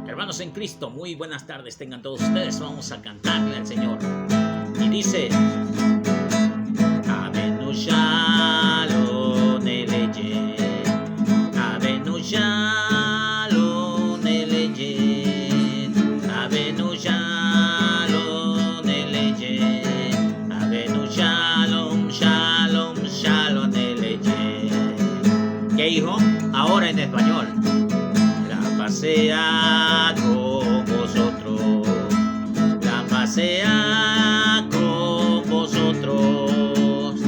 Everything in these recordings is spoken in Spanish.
Hermanos en Cristo, muy buenas tardes tengan todos ustedes. Vamos a cantarle al Señor. Y dice: Avenu Shalom Eleye, Avenu Shalom Eleye, Avenu Shalom Eleye, Avenu Shalom, Shalom, Shalom Eleye. ¿Qué hijo? Ahora en español. La pasea con vosotros, la pasea con vosotros,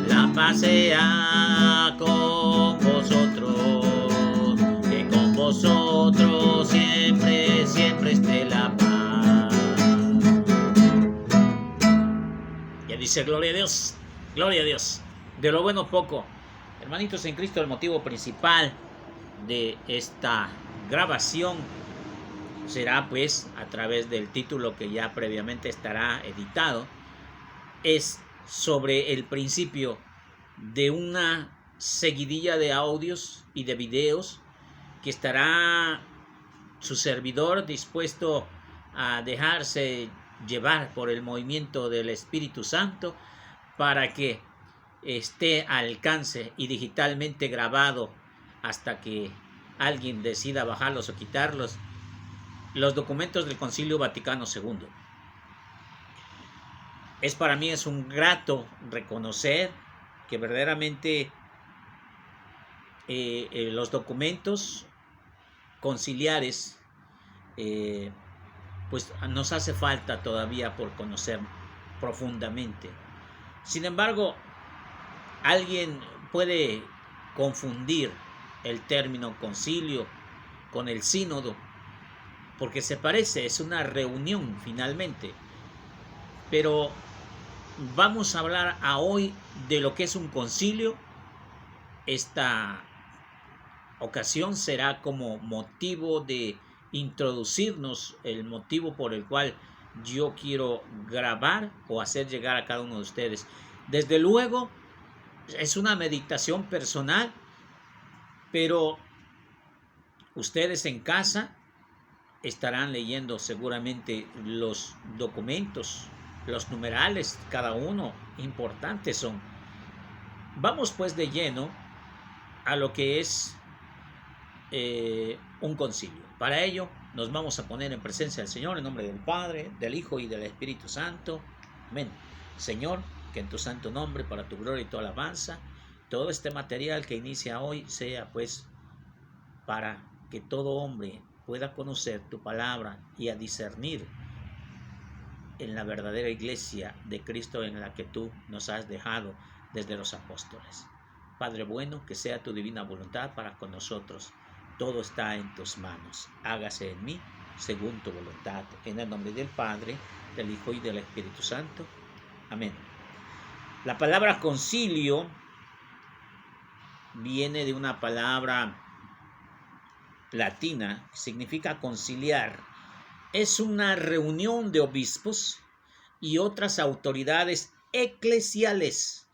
la pasea con vosotros, que con vosotros siempre, siempre esté la paz. Ya dice: gloria a Dios, gloria a Dios. De lo bueno poco. Hermanitos en Cristo, el motivo principal de esta grabación será, pues, a través del título que ya previamente estará editado, es sobre el principio de una seguidilla de audios y de videos que estará su servidor dispuesto a dejarse llevar por el movimiento del Espíritu Santo para que esté al alcance y digitalmente grabado hasta que alguien decida bajarlos o quitarlos, los documentos del Concilio Vaticano II. Para mí es un grato reconocer que verdaderamente los documentos conciliares pues nos hace falta todavía por conocer profundamente. Sin embargo, alguien puede confundir el término concilio con el sínodo, porque se parece, es una reunión finalmente. Pero vamos a hablar hoy de lo que es un concilio. Esta ocasión será como motivo de introducirnos, el motivo por el cual yo quiero grabar o hacer llegar a cada uno de ustedes. Desde luego, es una meditación personal, pero ustedes en casa estarán leyendo seguramente los documentos, los numerales, cada uno importantes son. Vamos pues de lleno a lo que es un concilio. Para ello nos vamos a poner en presencia del Señor en nombre del Padre, del Hijo y del Espíritu Santo. Amén. Señor, que en tu santo nombre, para tu gloria y tu alabanza, todo este material que inicia hoy sea pues para que todo hombre pueda conocer tu palabra y a discernir en la verdadera iglesia de Cristo en la que tú nos has dejado desde los apóstoles. Padre bueno, que sea tu divina voluntad para con nosotros. Todo está en tus manos. Hágase en mí según tu voluntad. En el nombre del Padre, del Hijo y del Espíritu Santo. Amén. La palabra concilio viene de una palabra latina que significa conciliar. Es una reunión de obispos y otras autoridades eclesiales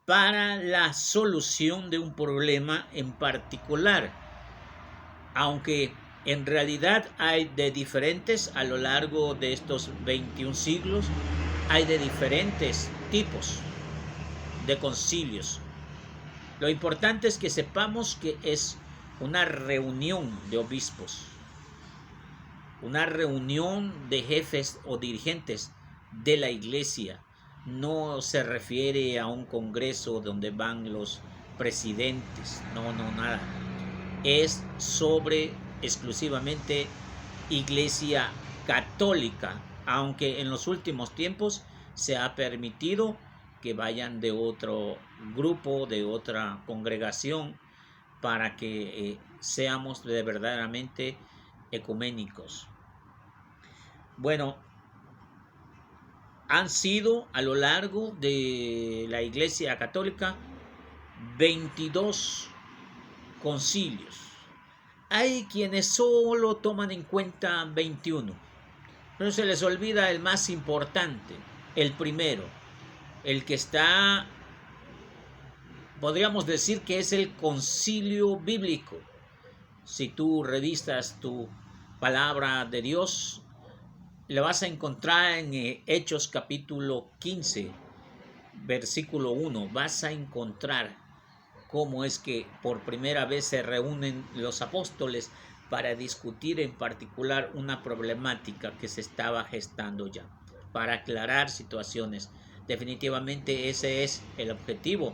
para la solución de un problema en particular, aunque en realidad hay de diferentes, a lo largo de estos 21 siglos, hay de diferentes tipos de concilios. Lo importante es que sepamos que es una reunión de obispos, una reunión de jefes o dirigentes de la iglesia. No se refiere a un congreso donde van los presidentes, no, nada. Es sobre exclusivamente iglesia católica, aunque en los últimos tiempos se ha permitido que vayan de otro grupo, de otra congregación, para que seamos de verdaderamente ecuménicos. Bueno, han sido a lo largo de la Iglesia Católica 22 concilios. Hay quienes solo toman en cuenta 21, pero se les olvida el más importante, el primero, el que está, podríamos decir que es el concilio bíblico. Si tú revistas tu palabra de Dios, le vas a encontrar en Hechos capítulo 15, versículo 1. Vas a encontrar cómo es que por primera vez se reúnen los apóstoles para discutir en particular una problemática que se estaba gestando ya, para aclarar situaciones. Definitivamente ese es el objetivo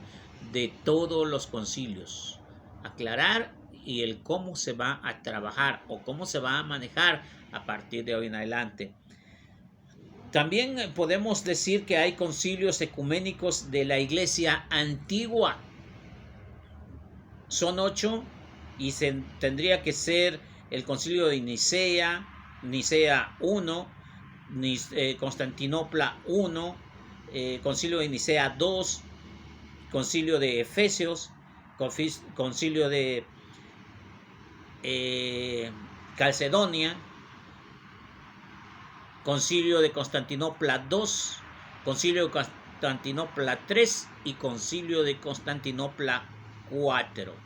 de todos los concilios, aclarar y el cómo se va a trabajar o cómo se va a manejar a partir de hoy en adelante. También podemos decir que hay concilios ecuménicos de la Iglesia antigua. Son 8 y tendría que ser el concilio de Nicea, Nicea 1, Constantinopla 1, concilio de Nicea 2, concilio de Efesios, concilio de Calcedonia, concilio de Constantinopla 2, concilio de Constantinopla 3 y concilio de Constantinopla 4.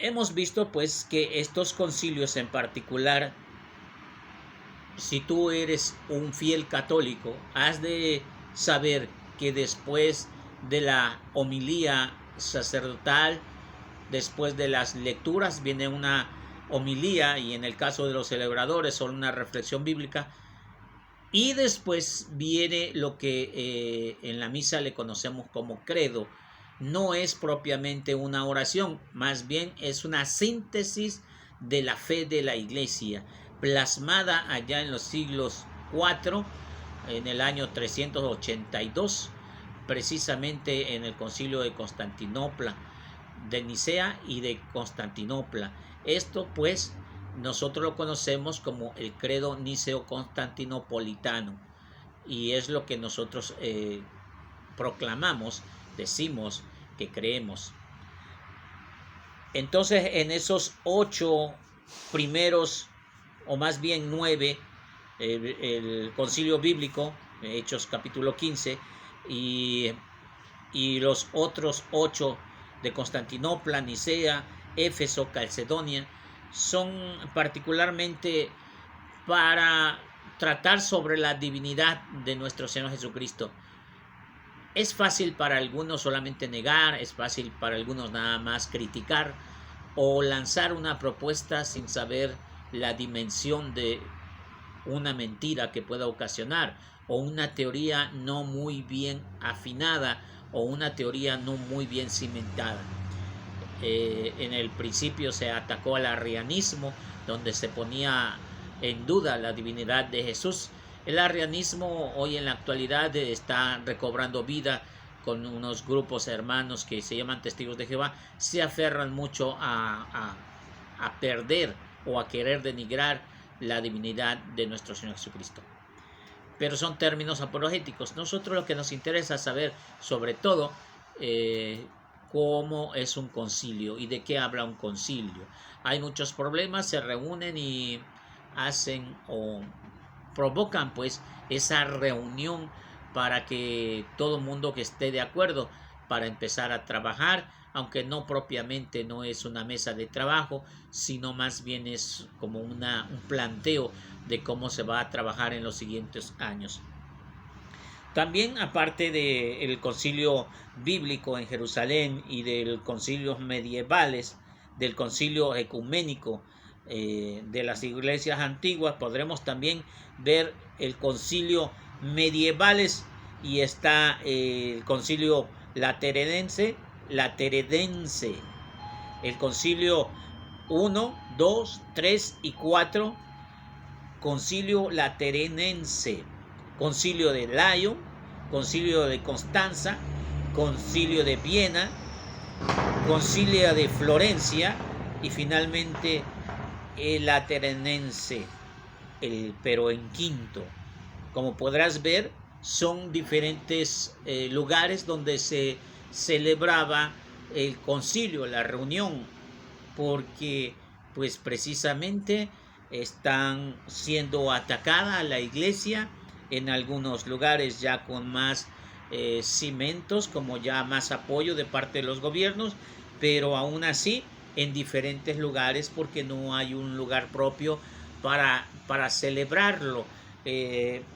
Hemos visto pues que estos concilios en particular, si tú eres un fiel católico, has de saber que después de la homilía sacerdotal, después de las lecturas, viene una homilía, y en el caso de los celebradores son una reflexión bíblica, y después viene lo que en la misa le conocemos como credo. No es propiamente una oración, más bien es una síntesis de la fe de la Iglesia, plasmada allá en los siglos IV, en el año 382, precisamente en el concilio de Constantinopla, de Nicea y de Constantinopla. Esto pues nosotros lo conocemos como el credo niceo-constantinopolitano, y es lo que nosotros proclamamos, decimos que creemos. Entonces, en esos 8 primeros, o más bien 9, el concilio bíblico, Hechos capítulo 15, y los otros 8 de Constantinopla, Nicea, Éfeso, Calcedonia, son particularmente para tratar sobre la divinidad de nuestro Señor Jesucristo. Es fácil para algunos solamente negar, es fácil para algunos nada más criticar o lanzar una propuesta sin saber la dimensión de una mentira que pueda ocasionar, o una teoría no muy bien afinada, o una teoría no muy bien cimentada. En el principio se atacó al arrianismo, donde se ponía en duda la divinidad de Jesús. El arrianismo hoy en la actualidad está recobrando vida con unos grupos hermanos que se llaman Testigos de Jehová. Se aferran mucho a perder o a querer denigrar la divinidad de nuestro Señor Jesucristo. Pero son términos apologéticos. Nosotros lo que nos interesa es saber sobre todo cómo es un concilio y de qué habla un concilio. Hay muchos problemas, se reúnen y hacen o provocan pues esa reunión para que todo el mundo que esté de acuerdo para empezar a trabajar, aunque no propiamente no es una mesa de trabajo, sino más bien es como un planteo de cómo se va a trabajar en los siguientes años. También, aparte del concilio bíblico en Jerusalén y del concilios medievales, del concilio ecuménico de las iglesias antiguas, podremos también ver el concilio medievales, y está el concilio lateranense, el concilio 1, 2, 3 y 4, concilio lateranense, concilio de Lyon, concilio de Constanza, concilio de Viena, concilio de Florencia y finalmente el lateranense, pero en quinto. Como podrás ver, son diferentes lugares donde se celebraba el concilio, la reunión, porque pues precisamente están siendo atacada la iglesia en algunos lugares ya con más cimentos, como ya más apoyo de parte de los gobiernos, pero aún así en diferentes lugares porque no hay un lugar propio para celebrarlo.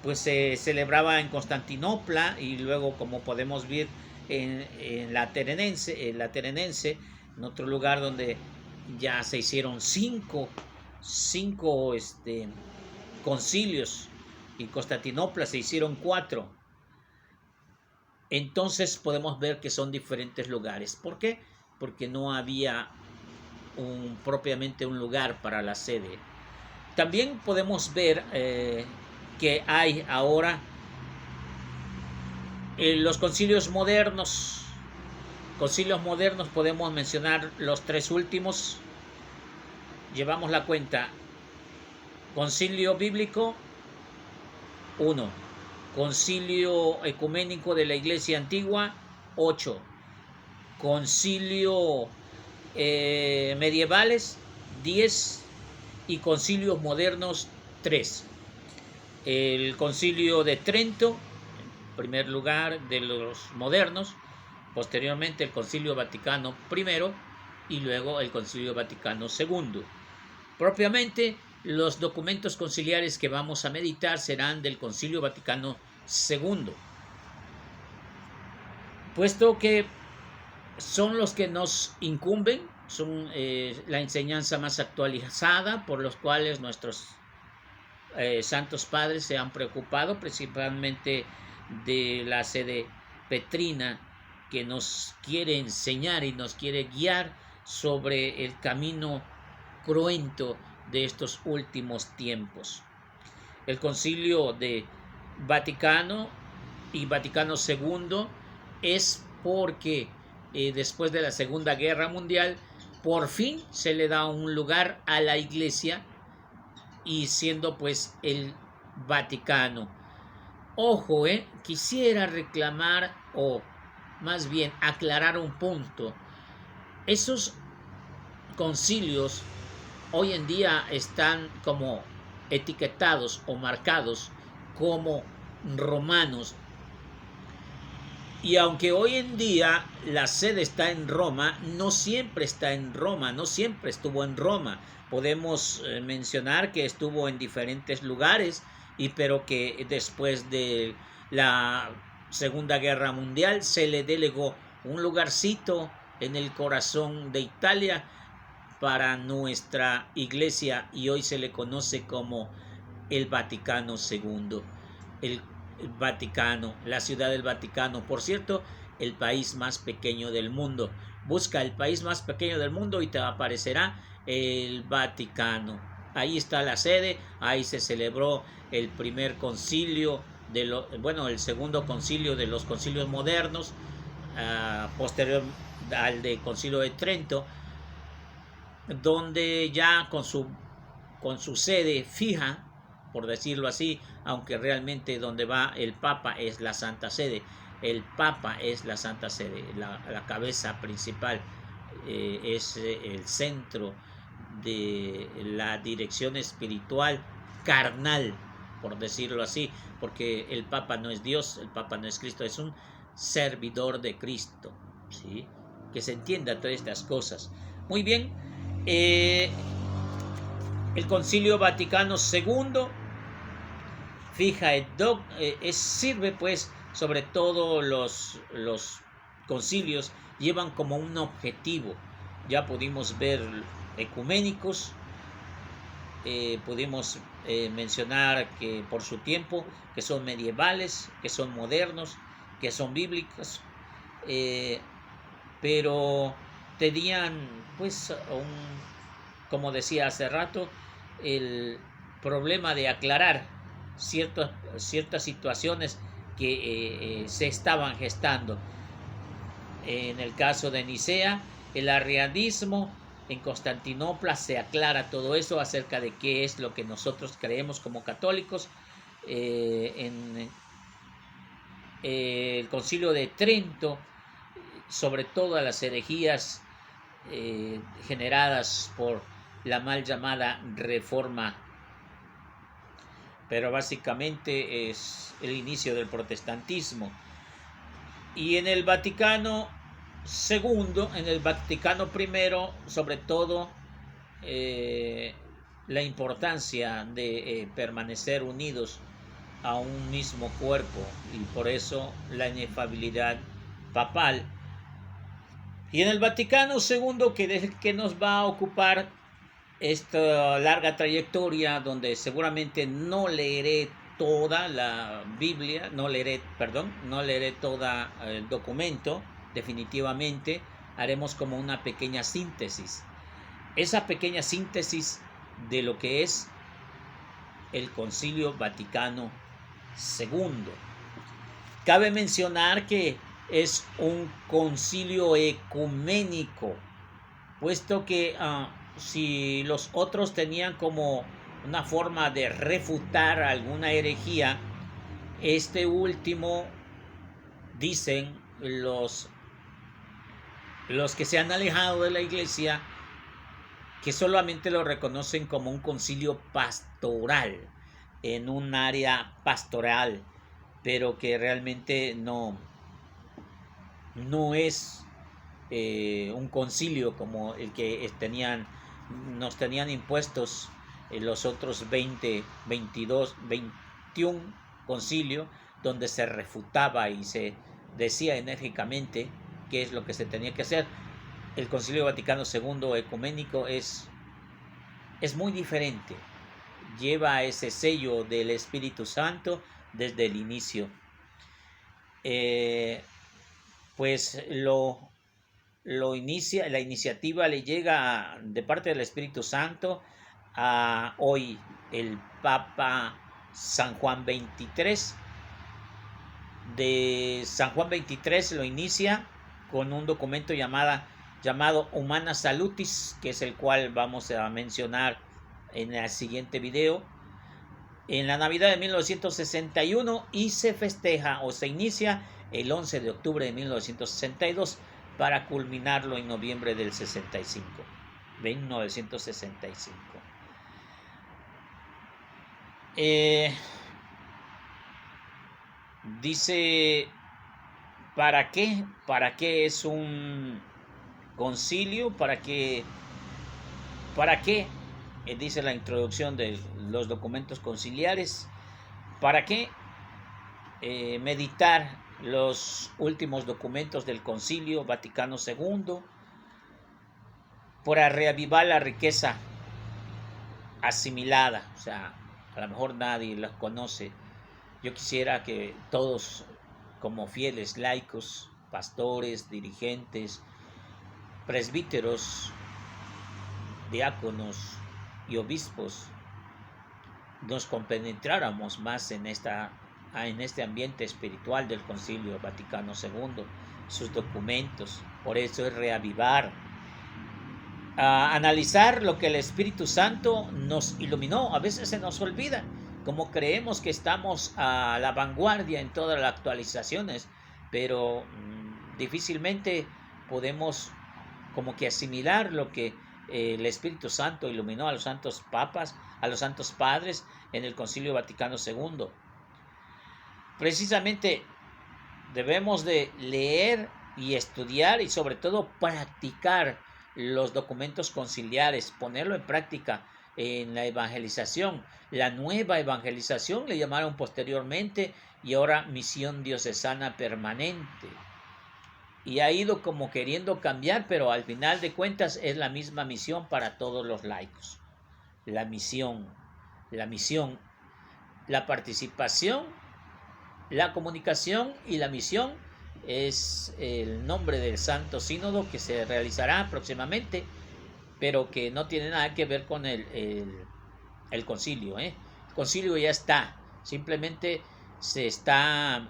Pues se celebraba en Constantinopla y luego, como podemos ver, en la Terenense, en otro lugar donde ya se hicieron cinco concilios, y Constantinopla se hicieron 4. Entonces podemos ver que son diferentes lugares. ¿Por qué? Porque no había propiamente un lugar para la sede. También podemos ver que hay ahora los concilios modernos. Concilios modernos podemos mencionar los 3 últimos. Llevamos la cuenta. Concilio bíblico 1. Concilio ecuménico de la Iglesia Antigua 8. Concilio medievales 10 y concilios modernos 3. El concilio de Trento, en primer lugar de los modernos, posteriormente el concilio Vaticano I y luego el concilio Vaticano II. Propiamente los documentos conciliares que vamos a meditar serán del concilio Vaticano II, puesto que son los que nos incumben, son la enseñanza más actualizada, por los cuales nuestros santos padres se han preocupado, principalmente de la sede petrina, que nos quiere enseñar y nos quiere guiar sobre el camino cruento de estos últimos tiempos. El concilio de Vaticano y Vaticano II es porque después de la Segunda Guerra Mundial, por fin se le da un lugar a la Iglesia, y siendo pues el Vaticano. Ojo, quisiera reclamar, o más bien aclarar un punto. Esos concilios hoy en día están como etiquetados o marcados como romanos. Y aunque hoy en día la sede está en Roma, no siempre está en Roma, no siempre estuvo en Roma. Podemos mencionar que estuvo en diferentes lugares, pero que después de la Segunda Guerra Mundial se le delegó un lugarcito en el corazón de Italia para nuestra iglesia, y hoy se le conoce como el Vaticano II. El Vaticano, la ciudad del Vaticano, por cierto, el país más pequeño del mundo. Busca el país más pequeño del mundo y te aparecerá el Vaticano. Ahí está la sede, ahí se celebró el primer concilio, el segundo concilio de los concilios modernos, posterior al de concilio de Trento, donde ya con su sede fija, por decirlo así, aunque realmente donde va el Papa es la Santa Sede. El Papa es la Santa Sede, la cabeza principal, es el centro de la dirección espiritual carnal, por decirlo así, porque el Papa no es Dios, el Papa no es Cristo, es un servidor de Cristo, ¿sí? Que se entienda todas estas cosas. Muy bien, el Concilio Vaticano II sirve pues, sobre todo los concilios llevan como un objetivo. Ya pudimos ver ecuménicos, pudimos mencionar que por su tiempo, que son medievales, que son modernos, que son bíblicos, pero tenían pues como decía hace rato, el problema de aclarar ciertas situaciones que se estaban gestando. En el caso de Nicea, el arrianismo. En Constantinopla se aclara todo eso acerca de qué es lo que nosotros creemos como católicos. En el concilio de Trento, sobre todas las herejías generadas por la mal llamada Reforma, pero básicamente es el inicio del protestantismo. Y en el Vaticano Segundo, en el Vaticano I, sobre todo, la importancia de permanecer unidos a un mismo cuerpo y por eso la inefabilidad papal. Y en el Vaticano II, que es el que nos va a ocupar esta larga trayectoria, donde seguramente no leeré toda la Biblia, no leeré todo el documento, definitivamente haremos como una pequeña síntesis. Esa pequeña síntesis de lo que es el Concilio Vaticano II. Cabe mencionar que es un concilio ecuménico, puesto que si los otros tenían como una forma de refutar alguna herejía, este último, dicen los que se han alejado de la iglesia, que solamente lo reconocen como un concilio pastoral, en un área pastoral, pero que realmente no es un concilio como el que nos tenían impuestos los otros 20, 22, 21 concilios, donde se refutaba y se decía enérgicamente qué es lo que se tenía que hacer. El Concilio Vaticano II ecuménico es muy diferente, lleva ese sello del Espíritu Santo desde el inicio. Pues la iniciativa le llega de parte del Espíritu Santo a hoy el Papa San Juan XXIII. De San Juan XXIII lo inicia con un documento llamado Humana Salutis, que es el cual vamos a mencionar en el siguiente video, en la Navidad de 1961, y se festeja o se inicia el 11 de octubre de 1962 para culminarlo en noviembre del 1965. Dice, ¿para qué? ¿Para qué es un concilio? ¿Para qué? Dice la introducción de los documentos conciliares. ¿Para qué meditar los últimos documentos del Concilio Vaticano II? Para reavivar la riqueza asimilada. O sea, a lo mejor nadie la conoce. Yo quisiera que todos, como fieles laicos, pastores, dirigentes, presbíteros, diáconos y obispos, nos compenetráramos más en este ambiente espiritual del Concilio Vaticano II, sus documentos. Por eso es reavivar, analizar lo que el Espíritu Santo nos iluminó. A veces se nos olvida, como creemos que estamos a la vanguardia en todas las actualizaciones, pero difícilmente podemos como que asimilar lo que el Espíritu Santo iluminó a los santos papas, a los santos padres en el Concilio Vaticano II. Precisamente debemos de leer y estudiar y sobre todo practicar los documentos conciliares, ponerlo en práctica en la evangelización. La nueva evangelización le llamaron posteriormente, y ahora misión diocesana permanente. Y ha ido como queriendo cambiar, pero al final de cuentas es la misma misión para todos los laicos. La misión, la participación, la comunicación y la misión es el nombre del Santo Sínodo que se realizará próximamente, pero que no tiene nada que ver con el concilio. El concilio ya está, simplemente se está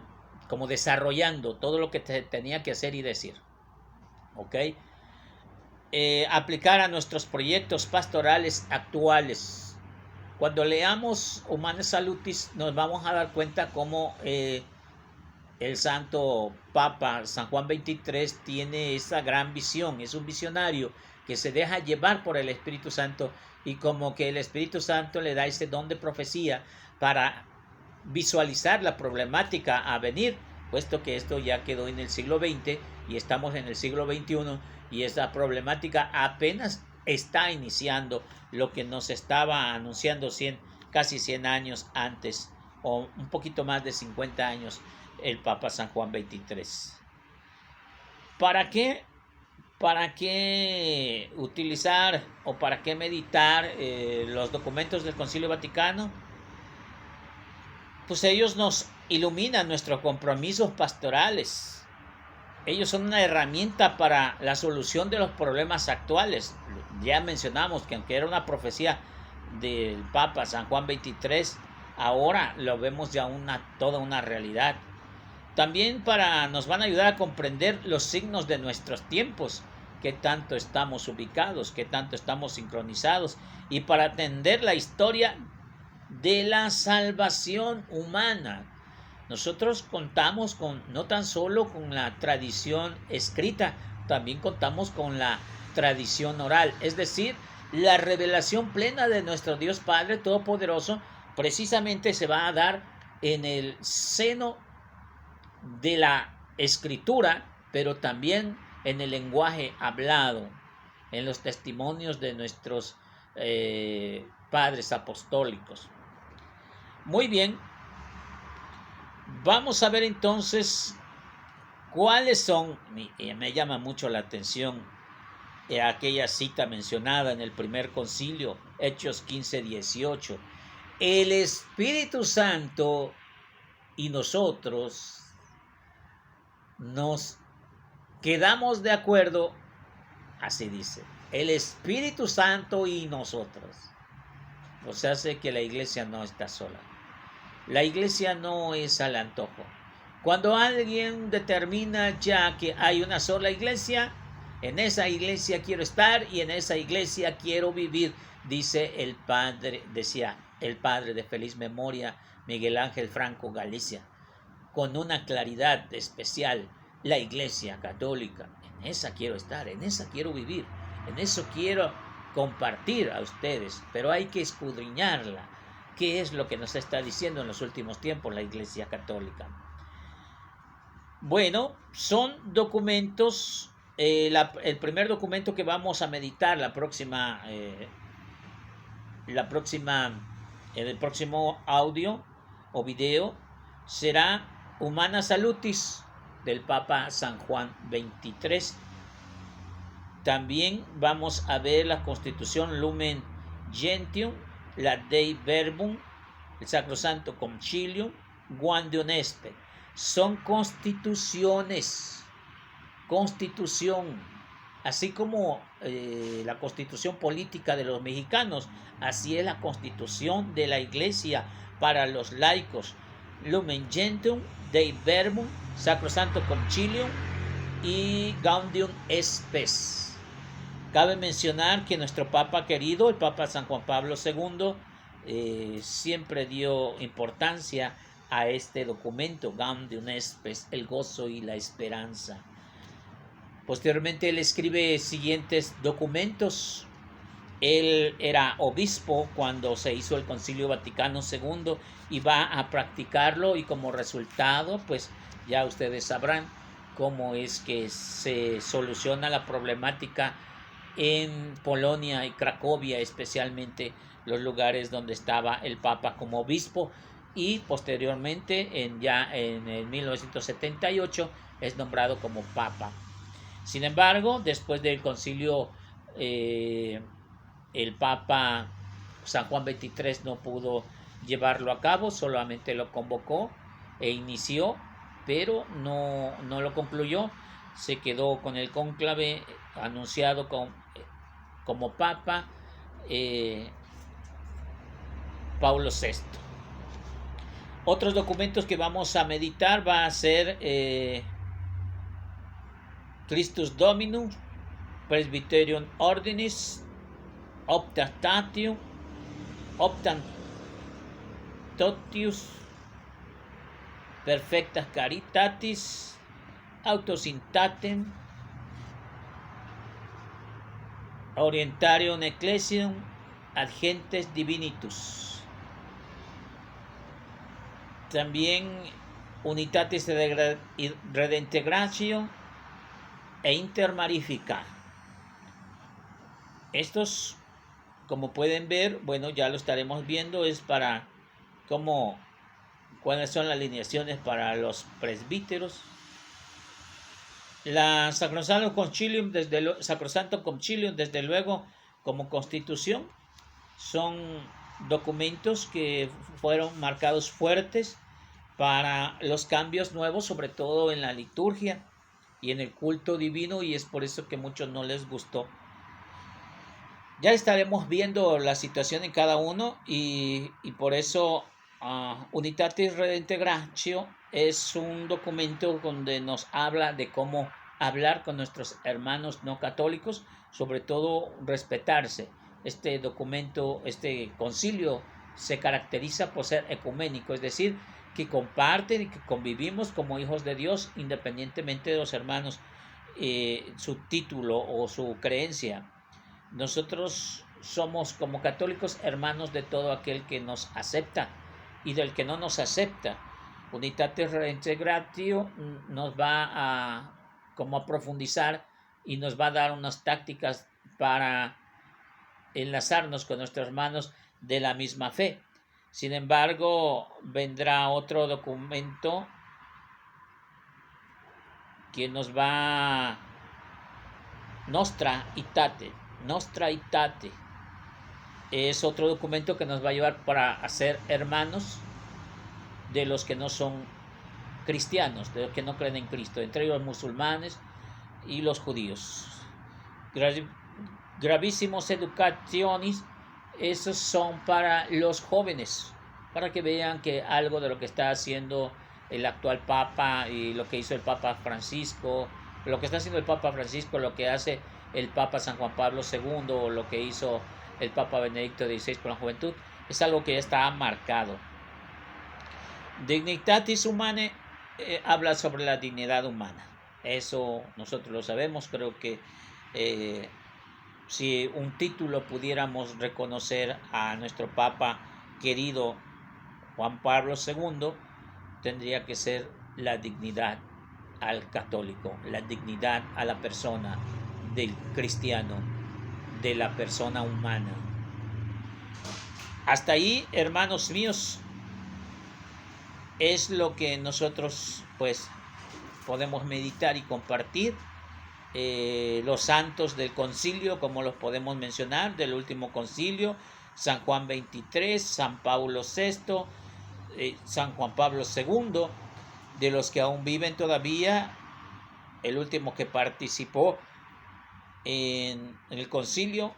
como desarrollando todo lo que tenía que hacer y decir. ¿Ok? Aplicar a nuestros proyectos pastorales actuales. Cuando leamos Humana Salutis nos vamos a dar cuenta cómo el Santo Papa San Juan XXIII tiene esa gran visión. Es un visionario que se deja llevar por el Espíritu Santo, y como que el Espíritu Santo le da ese don de profecía para visualizar la problemática a venir puesto que esto ya quedó en el siglo XX y estamos en el siglo XXI y esta problemática apenas está iniciando lo que nos estaba anunciando casi 100 años antes, o un poquito más de 50 años, el Papa San Juan XXIII. ¿Para qué? ¿Para qué utilizar o para qué meditar los documentos del Concilio Vaticano? Pues ellos nos iluminan nuestros compromisos pastorales. Ellos son una herramienta para la solución de los problemas actuales. Ya mencionamos que aunque era una profecía del Papa San Juan XXIII, ahora lo vemos ya toda una realidad. También nos van a ayudar a comprender los signos de nuestros tiempos, qué tanto estamos ubicados, qué tanto estamos sincronizados, y para atender la historia de la salvación humana. Nosotros contamos no tan solo con la tradición escrita, también contamos con la tradición oral, es decir, la revelación plena de nuestro Dios Padre Todopoderoso precisamente se va a dar en el seno de la escritura, pero también en el lenguaje hablado, en los testimonios de nuestros padres apostólicos. Muy bien, vamos a ver entonces cuáles son, me llama mucho la atención aquella cita mencionada en el primer concilio, Hechos 15:18. El Espíritu Santo y nosotros nos quedamos de acuerdo, así dice, el Espíritu Santo y nosotros. O sea, hace que la iglesia no está sola. La iglesia no es al antojo. Cuando alguien determina ya que hay una sola iglesia, en esa iglesia quiero estar y en esa iglesia quiero vivir, dice el padre, decía el padre de feliz memoria, Miguel Ángel Franco Galicia, con una claridad especial: la iglesia católica, en esa quiero estar, en esa quiero vivir, en eso quiero compartir a ustedes, pero hay que escudriñarla. ¿Qué es lo que nos está diciendo en los últimos tiempos la Iglesia Católica? Bueno, son documentos, el primer documento que vamos a meditar en el próximo audio o video será Humana Salutis del Papa San Juan XXIII. También vamos a ver la Constitución Lumen Gentium, la Dei Verbum, el Sacrosanto Concilium, Gaudium et Spes. Son constituciones, constitución, así como la constitución política de los mexicanos, así es la constitución de la iglesia para los laicos. Lumen Gentium, Dei Verbum, Sacrosanto Concilium y Gaudium et Spes. Cabe mencionar que nuestro Papa querido, el Papa San Juan Pablo II, siempre dio importancia a este documento, Gaudium et Spes, el gozo y la esperanza. Posteriormente él escribe siguientes documentos. Él era obispo cuando se hizo el Concilio Vaticano II y va a practicarlo, y como resultado, pues ya ustedes sabrán cómo es que se soluciona la problemática en Polonia y Cracovia, especialmente los lugares donde estaba el Papa como obispo, y posteriormente ya en el 1978 es nombrado como Papa. Sin embargo, después del concilio, el Papa San Juan XXIII no pudo llevarlo a cabo, solamente lo convocó e inició, pero no lo concluyó. Se quedó con el cónclave anunciado como Papa Paulo VI. Otros documentos que vamos a meditar va a ser Christus Dominum, Presbyterium Ordinis, Optatium, Optatotius, Perfectas Caritatis, Autosintatem, Orientarium Ecclesiam, Ad Gentes Divinitus. También Unitatis Redintegratio e Intermarifica. Estos, como pueden ver, bueno, ya lo estaremos viendo, es para cuáles son las alineaciones para los presbíteros. La Sacrosanto Concilium, desde luego, como constitución, son documentos que fueron marcados fuertes para los cambios nuevos, sobre todo en la liturgia y en el culto divino, y es por eso que a muchos no les gustó. Ya estaremos viendo la situación en cada uno, y por eso Unitatis Redintegratio es un documento donde nos habla de cómo hablar con nuestros hermanos no católicos, sobre todo respetarse. Este documento, este concilio, se caracteriza por ser ecuménico, es decir, que comparten y que convivimos como hijos de Dios, independientemente de los hermanos, su título o su creencia. Nosotros somos como católicos hermanos de todo aquel que nos acepta y del que no nos acepta. Unitatis Redintegratio nos va a profundizar y nos va a dar unas tácticas para enlazarnos con nuestros hermanos de la misma fe. Sin embargo, vendrá otro documento que nos va Nostra Aetate. Es otro documento que nos va a llevar para hacer hermanos de los que no son cristianos, de los que no creen en Cristo, entre ellos los musulmanes y los judíos. Gravísimos Educationis, esos son para los jóvenes, para que vean que algo de lo que está haciendo el actual Papa y lo que hizo el Papa Francisco, lo que está haciendo el Papa Francisco, lo que hace el Papa San Juan Pablo II, o lo que hizo el Papa Benedicto XVI con la juventud, es algo que ya está marcado. Dignitatis Humanae habla sobre la dignidad humana. Eso nosotros lo sabemos. Creo que si un título pudiéramos reconocer a nuestro Papa querido Juan Pablo II, tendría que ser la dignidad al católico, la dignidad a la persona del cristiano, de la persona humana. Hasta ahí, hermanos míos, es lo que nosotros pues podemos meditar y compartir. Los santos del concilio, como los podemos mencionar, del último concilio: San Juan XXIII, San Pablo VI, San Juan Pablo II, de los que aún viven todavía, el último que participó en el concilio,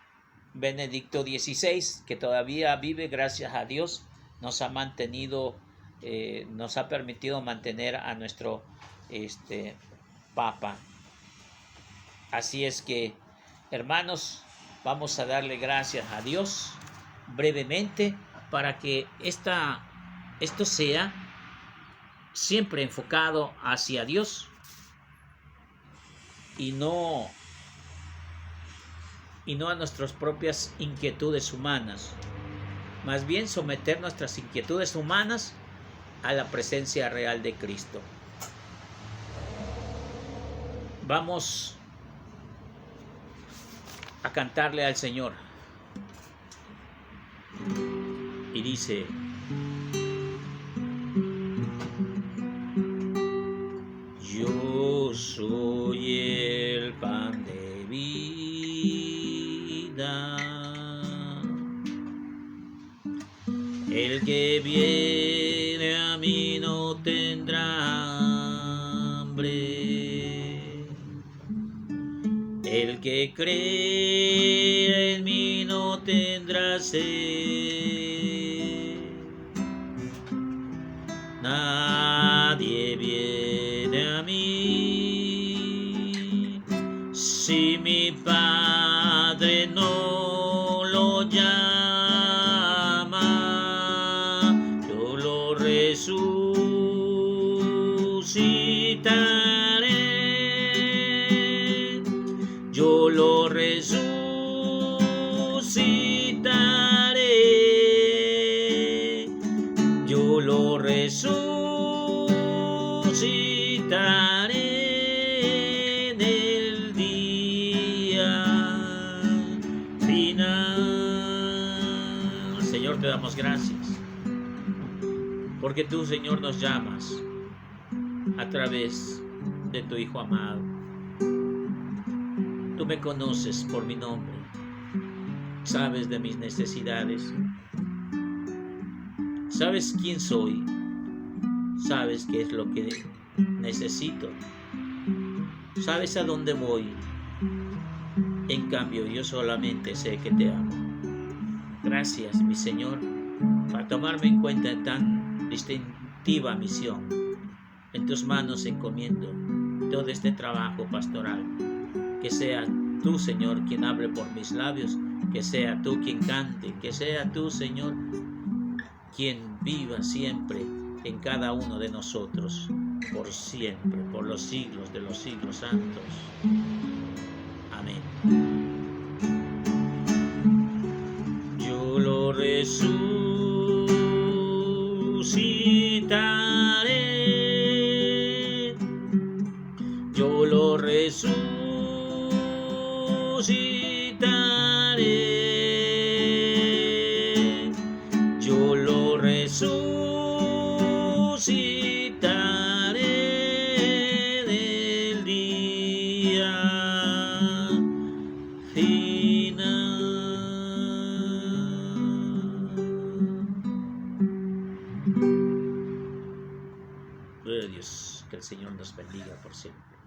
Benedicto XVI, que todavía vive, gracias a Dios, nos ha permitido mantener a nuestro Papa. Así es que, hermanos, vamos a darle gracias a Dios brevemente para que esto sea siempre enfocado hacia Dios y no a nuestras propias inquietudes humanas. Más bien someter nuestras inquietudes humanas a la presencia real de Cristo. Vamos a cantarle al Señor. Y dice: yo soy el pan de vida, el que viene a mí no tendrá hambre, el que cree en mí no tendrá sed. Nadie viene a mí si mi Padre no lo llama. Yo lo resucitaré, yo lo resucitaré, yo lo resucitaré. Señor, te damos gracias, porque tú, Señor, nos llamas a través de tu Hijo amado. Tú me conoces por mi nombre, sabes de mis necesidades, sabes quién soy, sabes qué es lo que necesito, sabes a dónde voy. En cambio, yo solamente sé que te amo. Gracias, mi Señor, para tomarme en cuenta en tan distintiva misión. En tus manos encomiendo todo este trabajo pastoral. Que sea tú, Señor, quien hable por mis labios, que sea tú quien cante, que sea tú, Señor, quien viva siempre en cada uno de nosotros, por siempre, por los siglos de los siglos santos. Amén. Yo lo resucitaré, yo lo resucitaré, yo lo resucitaré del día final. Gloria a Dios, que el Señor nos bendiga por siempre.